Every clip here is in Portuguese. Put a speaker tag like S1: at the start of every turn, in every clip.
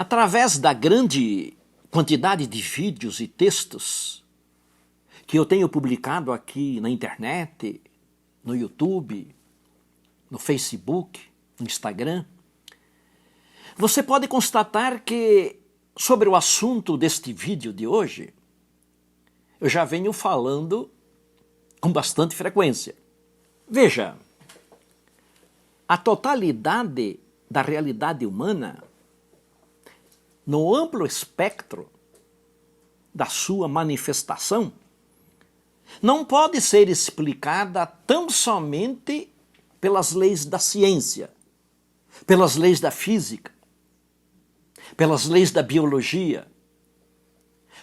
S1: Através da grande quantidade de vídeos e textos que eu tenho publicado aqui na internet, no YouTube, no Facebook, no Instagram, você pode constatar que sobre o assunto deste vídeo de hoje, eu já venho falando com bastante frequência. Veja, a totalidade da realidade humana, no amplo espectro da sua manifestação, não pode ser explicada tão somente pelas leis da ciência, pelas leis da física, pelas leis da biologia,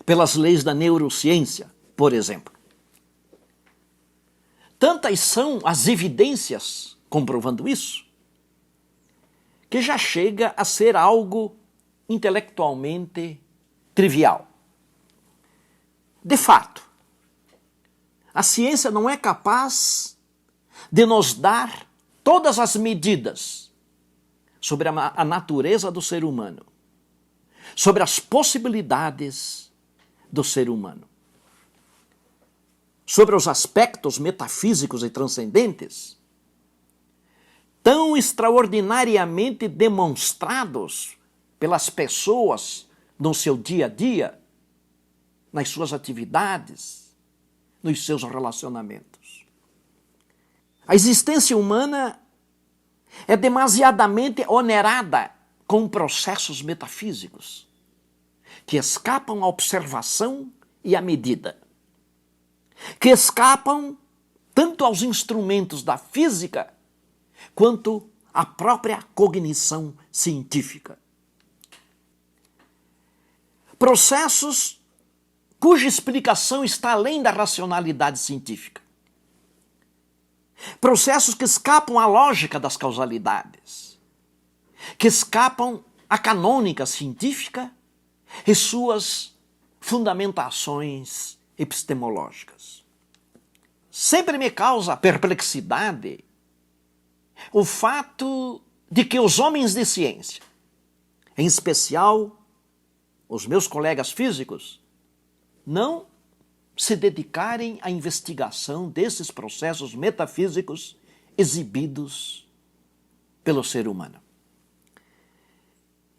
S1: pelas leis da neurociência, por exemplo. Tantas são as evidências comprovando isso, que já chega a ser algo intelectualmente trivial. De fato, a ciência não é capaz de nos dar todas as medidas sobre a natureza do ser humano, sobre as possibilidades do ser humano, sobre os aspectos metafísicos e transcendentes, tão extraordinariamente demonstrados pelas pessoas no seu dia a dia, nas suas atividades, nos seus relacionamentos. A existência humana é demasiadamente onerada com processos metafísicos que escapam à observação e à medida, que escapam tanto aos instrumentos da física quanto à própria cognição científica. Processos cuja explicação está além da racionalidade científica. Processos que escapam à lógica das causalidades, que escapam à canônica científica e suas fundamentações epistemológicas. Sempre me causa perplexidade o fato de que os homens de ciência, em especial os meus colegas físicos, não se dedicarem à investigação desses processos metafísicos exibidos pelo ser humano.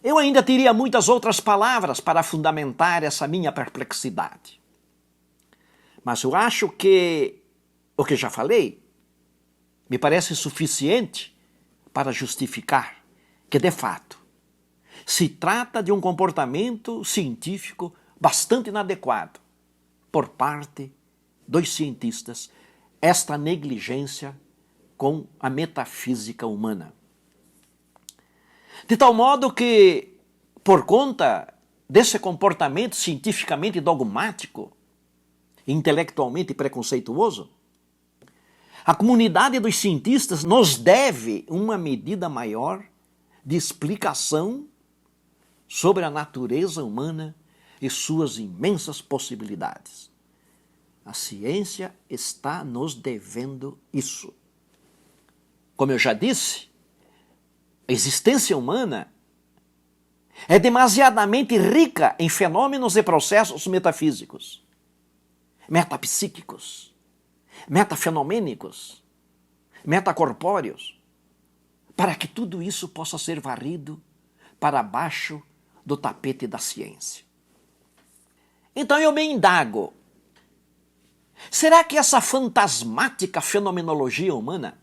S1: Eu ainda teria muitas outras palavras para fundamentar essa minha perplexidade. Mas eu acho que o que já falei me parece suficiente para justificar que, de fato, se trata de um comportamento científico bastante inadequado por parte dos cientistas, esta negligência com a metafísica humana. De tal modo que, por conta desse comportamento cientificamente dogmático, intelectualmente preconceituoso, a comunidade dos cientistas nos deve uma medida maior de explicação sobre a natureza humana e suas imensas possibilidades. A ciência está nos devendo isso. Como eu já disse, a existência humana é demasiadamente rica em fenômenos e processos metafísicos, metapsíquicos, metafenomênicos, metacorpóreos, para que tudo isso possa ser varrido para baixo do tapete da ciência. Então eu me indago, será que essa fantasmática fenomenologia humana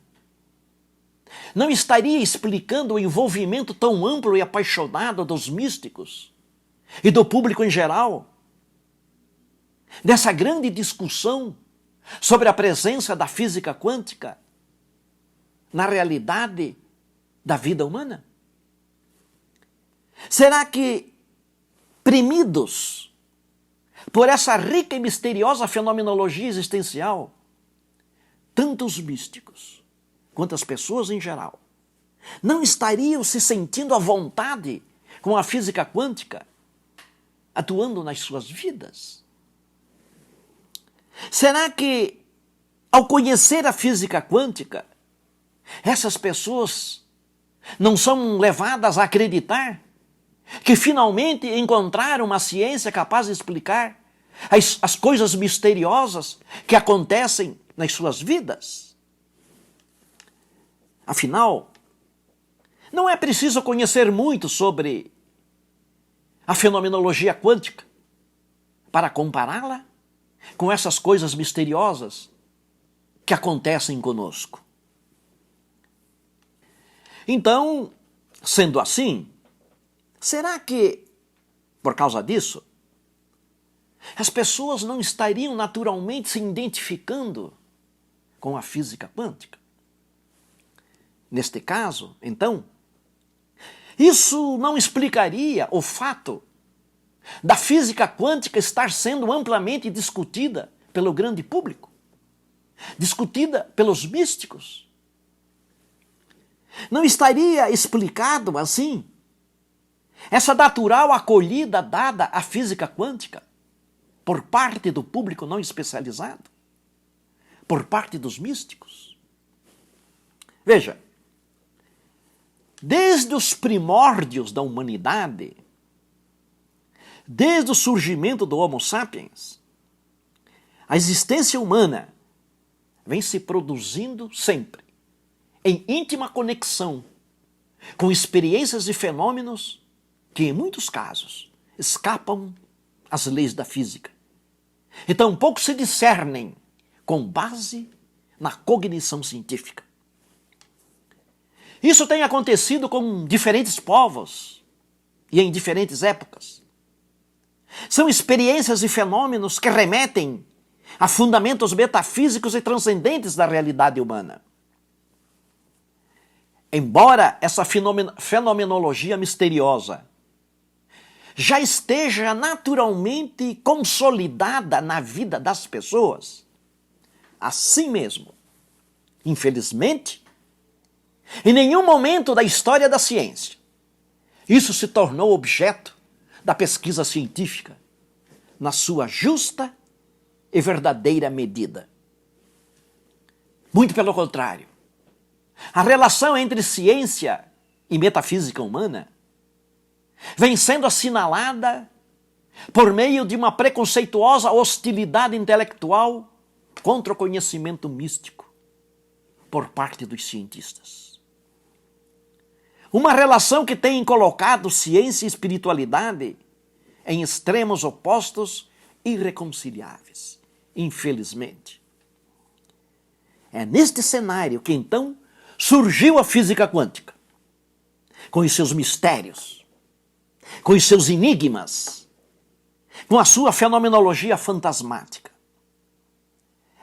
S1: não estaria explicando o envolvimento tão amplo e apaixonado dos místicos e do público em geral nessa grande discussão sobre a presença da física quântica na realidade da vida humana? Será que, premidos por essa rica e misteriosa fenomenologia existencial, tanto os místicos quanto as pessoas em geral não estariam se sentindo à vontade com a física quântica atuando nas suas vidas? Será que, ao conhecer a física quântica, essas pessoas não são levadas a acreditar que finalmente encontraram uma ciência capaz de explicar as coisas misteriosas que acontecem nas suas vidas. Afinal, não é preciso conhecer muito sobre a fenomenologia quântica para compará-la com essas coisas misteriosas que acontecem conosco. Então, sendo assim, será que, por causa disso, as pessoas não estariam naturalmente se identificando com a física quântica? Neste caso, então, isso não explicaria o fato da física quântica estar sendo amplamente discutida pelo grande público, discutida pelos místicos. Não estaria explicado assim essa natural acolhida dada à física quântica por parte do público não especializado, por parte dos místicos? Veja, desde os primórdios da humanidade, desde o surgimento do Homo sapiens, a existência humana vem se produzindo sempre em íntima conexão com experiências e fenômenos que, em muitos casos, escapam às leis da física e tampouco se discernem com base na cognição científica. Isso tem acontecido com diferentes povos e em diferentes épocas. São experiências e fenômenos que remetem a fundamentos metafísicos e transcendentes da realidade humana. Embora essa fenomenologia misteriosa já esteja naturalmente consolidada na vida das pessoas, assim mesmo, infelizmente, em nenhum momento da história da ciência isso se tornou objeto da pesquisa científica na sua justa e verdadeira medida. Muito pelo contrário, a relação entre ciência e metafísica humana vem sendo assinalada por meio de uma preconceituosa hostilidade intelectual contra o conhecimento místico por parte dos cientistas. Uma relação que tem colocado ciência e espiritualidade em extremos opostos irreconciliáveis, infelizmente. É neste cenário que então surgiu a física quântica, com os seus mistérios, com os seus enigmas, com a sua fenomenologia fantasmática.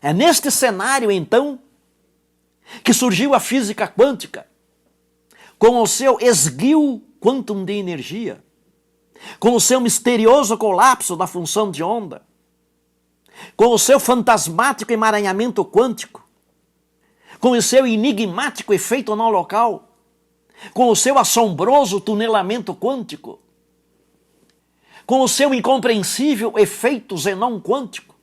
S1: É neste cenário, então, que surgiu a física quântica, com o seu esguio quantum de energia, com o seu misterioso colapso da função de onda, com o seu fantasmático emaranhamento quântico, com o seu enigmático efeito não local, com o seu assombroso tunelamento quântico, com o seu incompreensível efeito zenon quântico,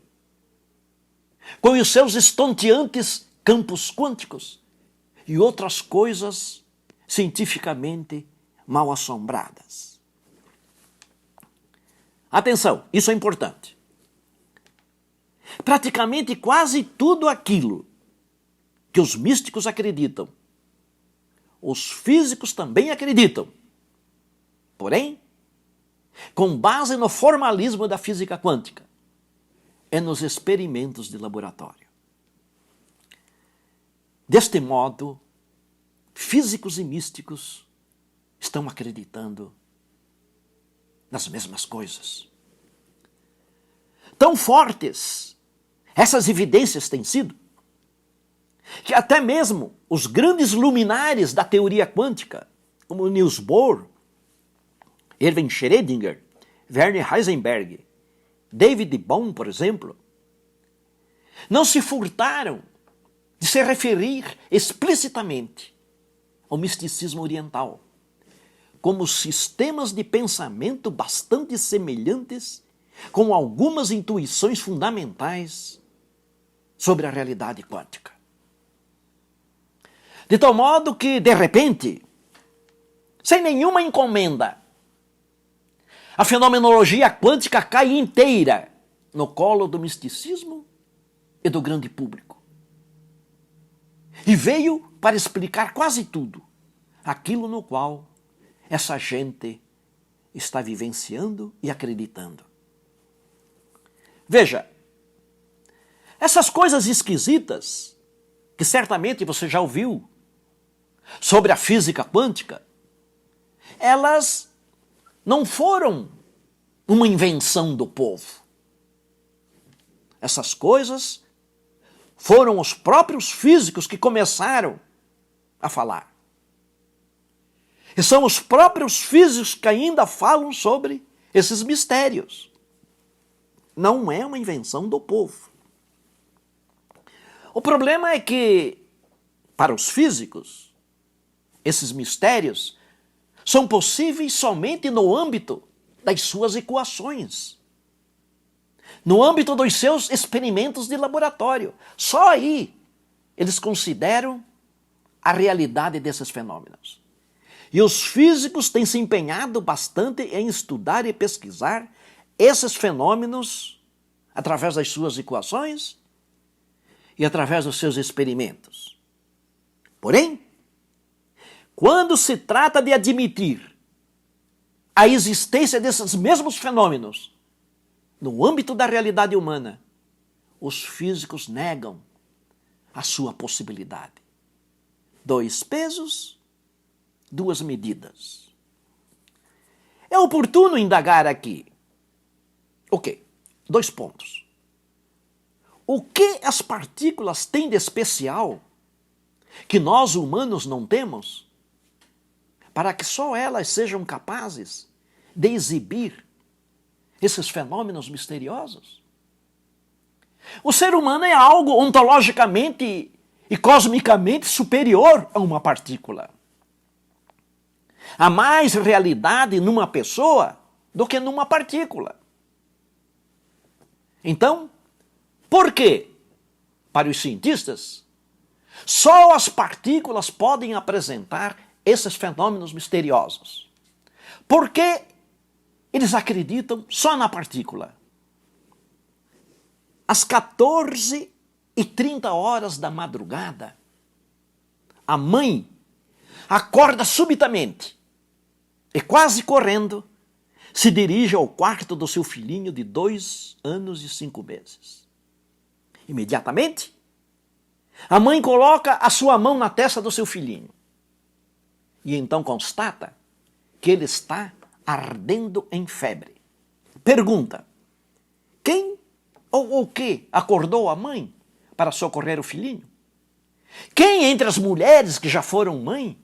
S1: com os seus estonteantes campos quânticos e outras coisas cientificamente mal assombradas. Atenção, isso é importante. Praticamente quase tudo aquilo que os místicos acreditam, os físicos também acreditam. Porém, com base no formalismo da física quântica, é nos experimentos de laboratório. Deste modo, físicos e místicos estão acreditando nas mesmas coisas. Tão fortes essas evidências têm sido, que até mesmo os grandes luminares da teoria quântica, como Niels Bohr, Erwin Schrödinger, Werner Heisenberg, David Bohm, por exemplo, não se furtaram de se referir explicitamente ao misticismo oriental como sistemas de pensamento bastante semelhantes, com algumas intuições fundamentais sobre a realidade quântica. De tal modo que, de repente, sem nenhuma encomenda a fenomenologia quântica cai inteira no colo do misticismo e do grande público. E veio para explicar quase tudo, aquilo no qual essa gente está vivenciando e acreditando. Veja, essas coisas esquisitas, que certamente você já ouviu, sobre a física quântica, elas não foram uma invenção do povo. Essas coisas foram os próprios físicos que começaram a falar. E são os próprios físicos que ainda falam sobre esses mistérios. Não é uma invenção do povo. O problema é que, para os físicos, esses mistérios são possíveis somente no âmbito das suas equações, no âmbito dos seus experimentos de laboratório. Só aí eles consideram a realidade desses fenômenos. E os físicos têm se empenhado bastante em estudar e pesquisar esses fenômenos através das suas equações e através dos seus experimentos. Porém, quando se trata de admitir a existência desses mesmos fenômenos no âmbito da realidade humana, os físicos negam a sua possibilidade. 2 pesos, 2 medidas. É oportuno indagar aqui. Ok, 2 pontos. O que as partículas têm de especial que nós humanos não temos, para que só elas sejam capazes de exibir esses fenômenos misteriosos? O ser humano é algo ontologicamente e cosmicamente superior a uma partícula. Há mais realidade numa pessoa do que numa partícula. Então, por que, para os cientistas, só as partículas podem apresentar esses fenômenos misteriosos? Por que eles acreditam só na partícula? Às 14h30 da madrugada, a mãe acorda subitamente e, quase correndo, se dirige ao quarto do seu filhinho de 2 anos e 5 meses. Imediatamente, a mãe coloca a sua mão na testa do seu filhinho e então constata que ele está ardendo em febre. Pergunta: quem ou o que acordou a mãe para socorrer o filhinho? Quem entre as mulheres que já foram mãe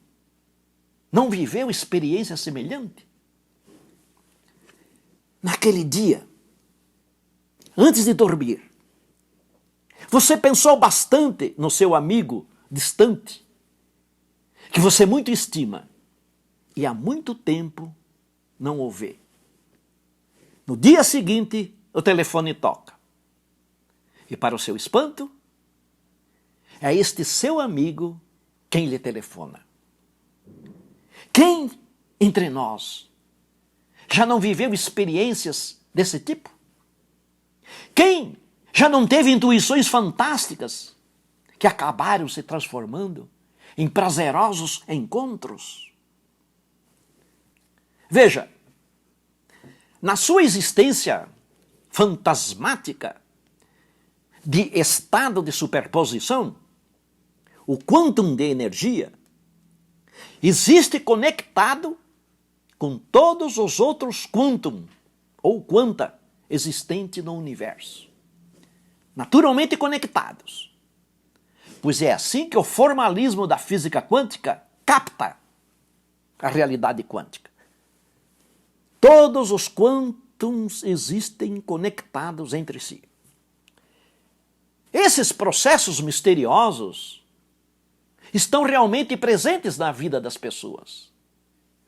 S1: não viveu experiência semelhante? Naquele dia, antes de dormir, você pensou bastante no seu amigo distante, que você muito estima, e há muito tempo não o vê. No dia seguinte, o telefone toca. E para o seu espanto, é este seu amigo quem lhe telefona. Quem entre nós já não viveu experiências desse tipo? Quem já não teve intuições fantásticas que acabaram se transformando em prazerosos encontros? Veja, na sua existência fantasmática de estado de superposição, o quantum de energia existe conectado com todos os outros quantum ou quanta existente no universo. Naturalmente conectados. Pois é assim que o formalismo da física quântica capta a realidade quântica. Todos os quântums existem conectados entre si. Esses processos misteriosos estão realmente presentes na vida das pessoas,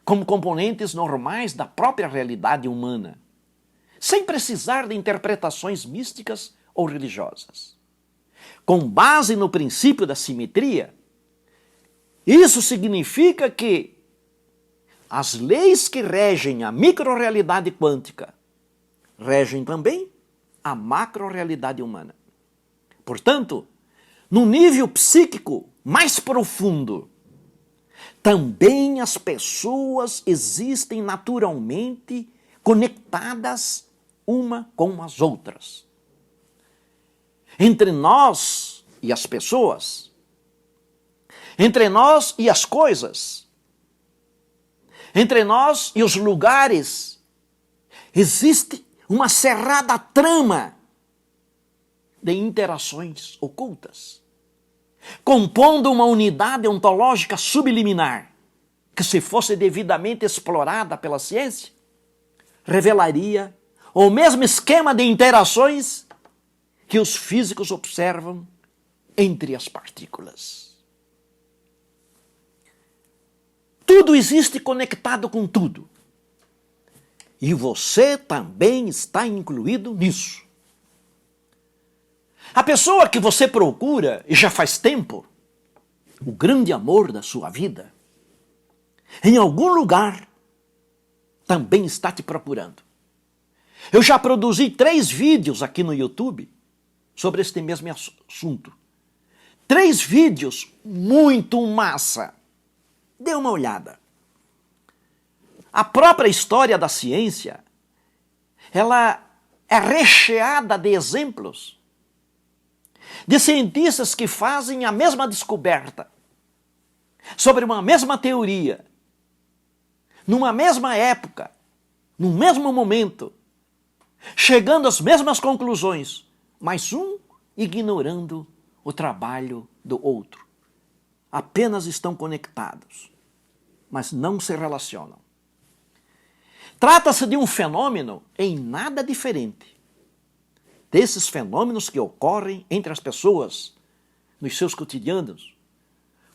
S1: como componentes normais da própria realidade humana, sem precisar de interpretações místicas ou religiosas. Com base no princípio da simetria, isso significa que as leis que regem a microrrealidade quântica regem também a macrorrealidade humana. Portanto, no nível psíquico mais profundo, também as pessoas existem naturalmente conectadas uma com as outras. Entre nós e as pessoas, entre nós e as coisas, entre nós e os lugares, existe uma cerrada trama de interações ocultas, compondo uma unidade ontológica subliminar, que, se fosse devidamente explorada pela ciência, revelaria o mesmo esquema de interações que os físicos observam entre as partículas. Tudo existe conectado com tudo. E você também está incluído nisso. A pessoa que você procura, e já faz tempo, o grande amor da sua vida, em algum lugar, também está te procurando. Eu já produzi 3 vídeos aqui no YouTube sobre este mesmo assunto. 3 vídeos muito massa. Dê uma olhada. A própria história da ciência, ela é recheada de exemplos de cientistas que fazem a mesma descoberta sobre uma mesma teoria, numa mesma época, no mesmo momento, chegando às mesmas conclusões, mas um ignorando o trabalho do outro. Apenas estão conectados, mas não se relacionam. Trata-se de um fenômeno em nada diferente desses fenômenos que ocorrem entre as pessoas nos seus cotidianos,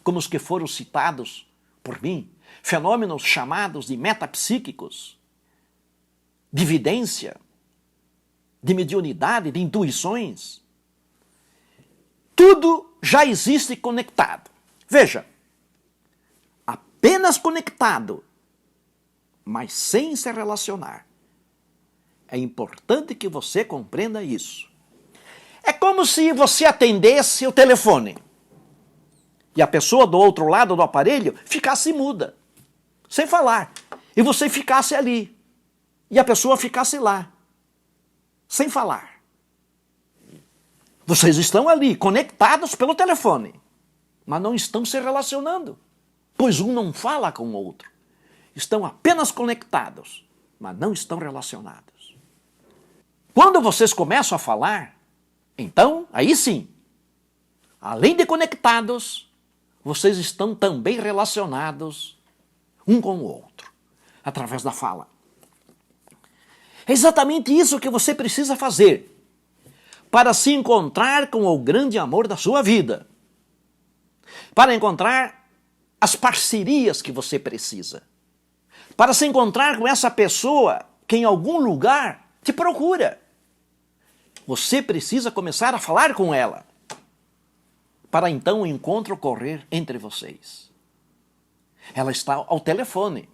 S1: como os que foram citados por mim, fenômenos chamados de metapsíquicos, de vidência, de mediunidade, de intuições. Tudo já existe conectado. Veja, apenas conectado, mas sem se relacionar. É importante que você compreenda isso. É como se você atendesse o telefone e a pessoa do outro lado do aparelho ficasse muda, sem falar, e você ficasse ali, e a pessoa ficasse lá, sem falar. Vocês estão ali, conectados pelo telefone, mas não estão se relacionando, pois um não fala com o outro. Estão apenas conectados, mas não estão relacionados. Quando vocês começam a falar, então, aí sim, além de conectados, vocês estão também relacionados um com o outro, através da fala. É exatamente isso que você precisa fazer para se encontrar com o grande amor da sua vida, para encontrar as parcerias que você precisa, para se encontrar com essa pessoa que em algum lugar te procura. Você precisa começar a falar com ela, para então o encontro ocorrer entre vocês. Ela está ao telefone.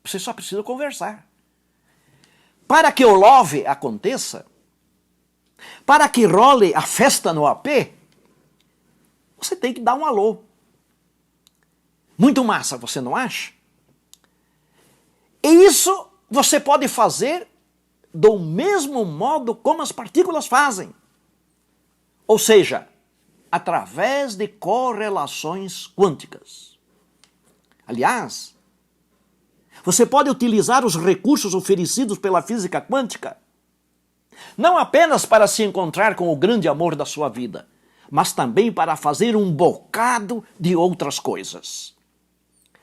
S1: Você só precisa conversar. Para que o love aconteça, para que role a festa no AP, você tem que dar um alô. Muito massa, você não acha? E isso você pode fazer do mesmo modo como as partículas fazem. Ou seja, através de correlações quânticas. Aliás, você pode utilizar os recursos oferecidos pela física quântica não apenas para se encontrar com o grande amor da sua vida, mas também para fazer um bocado de outras coisas.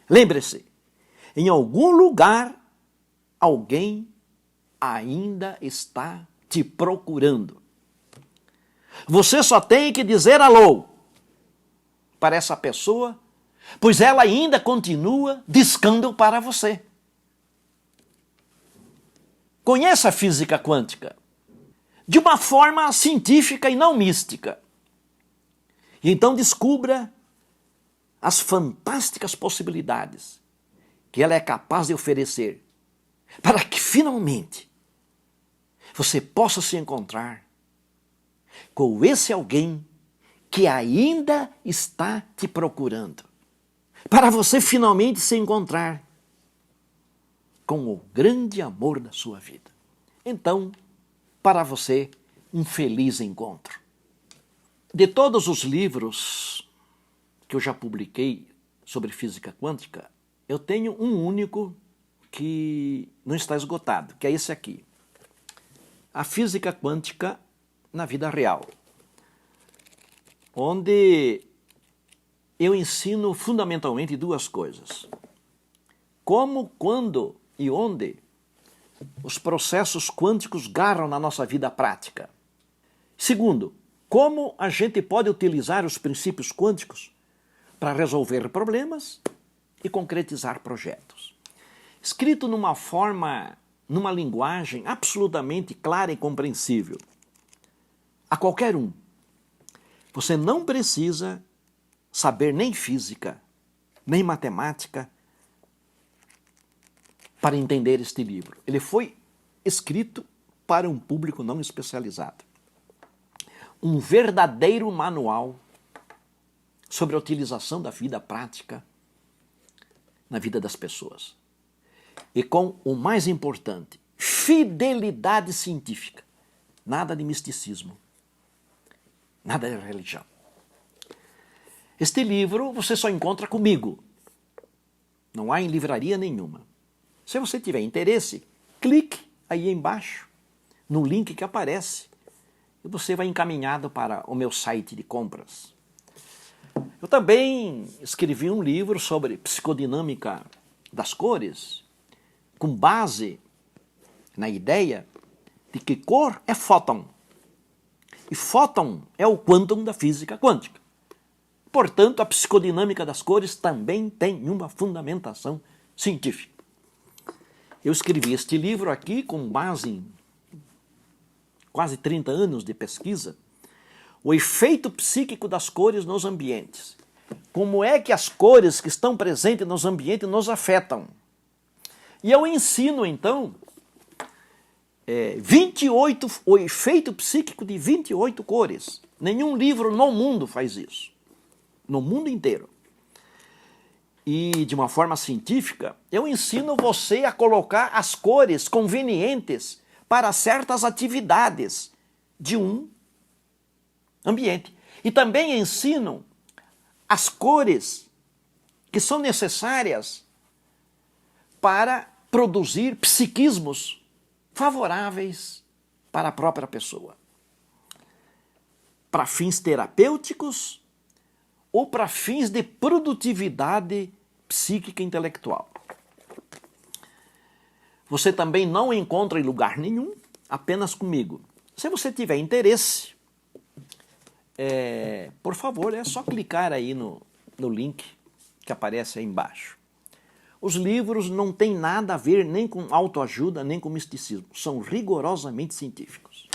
S1: Lembre-se, em algum lugar, alguém ainda está te procurando. Você só tem que dizer alô para essa pessoa, pois ela ainda continua discando para você. Conheça a física quântica de uma forma científica e não mística. E então descubra as fantásticas possibilidades que ela é capaz de oferecer para que finalmente você possa se encontrar com esse alguém que ainda está te procurando, para você finalmente se encontrar com o grande amor da sua vida. Então, para você, um feliz encontro. De todos os livros que eu já publiquei sobre física quântica, eu tenho um único que não está esgotado, que é esse aqui. A Física Quântica na Vida Real, onde eu ensino fundamentalmente duas coisas. Como, quando e onde os processos quânticos garram na nossa vida prática. Segundo, como a gente pode utilizar os princípios quânticos para resolver problemas e concretizar projetos. Escrito numa forma, numa linguagem absolutamente clara e compreensível a qualquer um. Você não precisa saber nem física, nem matemática para entender este livro. Ele foi escrito para um público não especializado. Um verdadeiro manual sobre a utilização da vida prática na vida das pessoas. E com o mais importante, fidelidade científica. Nada de misticismo. Nada de religião. Este livro você só encontra comigo. Não há em livraria nenhuma. Se você tiver interesse, clique aí embaixo no link que aparece e você vai encaminhado para o meu site de compras. Eu também escrevi um livro sobre psicodinâmica das cores, com base na ideia de que cor é fóton. E fóton é o quantum da física quântica. Portanto, a psicodinâmica das cores também tem uma fundamentação científica. Eu escrevi este livro aqui com base em quase 30 anos de pesquisa, o efeito psíquico das cores nos ambientes. Como é que as cores que estão presentes nos ambientes nos afetam? E eu ensino, então, 28, o efeito psíquico de 28 cores. Nenhum livro no mundo faz isso. No mundo inteiro. E, de uma forma científica, eu ensino você a colocar as cores convenientes para certas atividades de um ambiente. E também ensino as cores que são necessárias para produzir psiquismos favoráveis para a própria pessoa. Para fins terapêuticos ou para fins de produtividade psíquica e intelectual. Você também não encontra em lugar nenhum, apenas comigo. Se você tiver interesse, por favor, é só clicar aí no link que aparece aí embaixo. Os livros não têm nada a ver nem com autoajuda, nem com misticismo. São rigorosamente científicos.